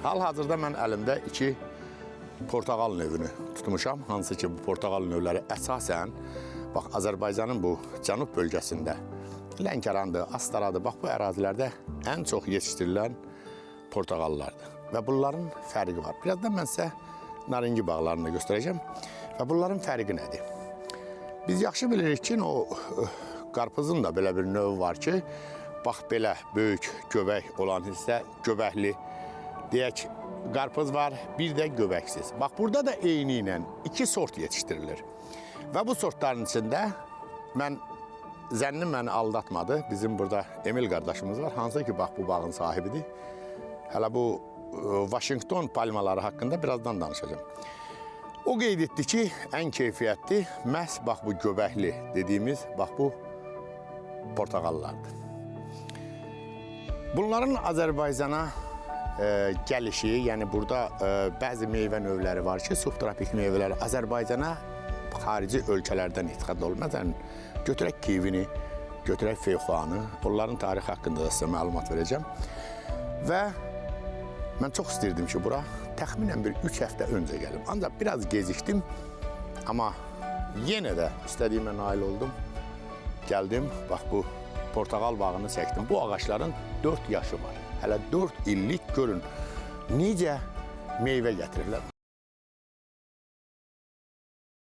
Hal-hazırda mən əlimdə 2 portağal növünü tutmuşam. Hansı ki, bu portağal növləri əsasən, bax, Azərbaycanın bu cənub bölgəsində Lənkərandır, Astaradır, bax, bu ərazilərdə ən çox yetişdirilən portağallardır. Və bunların fərqi var. Birazdan mən sizə naringi bağlarını göstərəcəm və bunların fərqi nədir? Biz yaxşı bilirik ki, o qarpızın da belə bir növü var ki, bax, belə böyük göbək olan hissə göbəkli, deyək, qarpız var, bir də göbəksiz. Bax, burada da eyni ilə 2 sort yetişdirilir. Və bu sortların içində zənnim məni aldatmadı. Bizim burada Emil qardaşımız var, hansı ki, bax, bu bağın sahibidir. Hələ bu Washington palmaları haqqında birazdan danışacağım. O qeyd etdi ki, ən keyfiyyətli məhz, bax, bu göbəkli dediyimiz, bax, bu portağallardır. Bunların Azərbaycana gəlişi, yəni burada bəzi meyvə növləri var ki, subtropik meyvələr Azərbaycana xarici ölkələrdən ixrac olunur. Məsələn, götürək kivini, götürək feyxuanı, onların tarixi haqqında da sizə məlumat verəcəm. Və mən çox istəyirdim ki, bura təxminən bir 3 həftə öncə gəlim. Ancaq biraz gecikdim, amma yenə də istədiyimə nail oldum. Gəldim, bax, bu portağal bağını çəkdim. Bu ağaçların 4 yaşı var. Hələ 4 illik görün necə meyvə gətirirlər.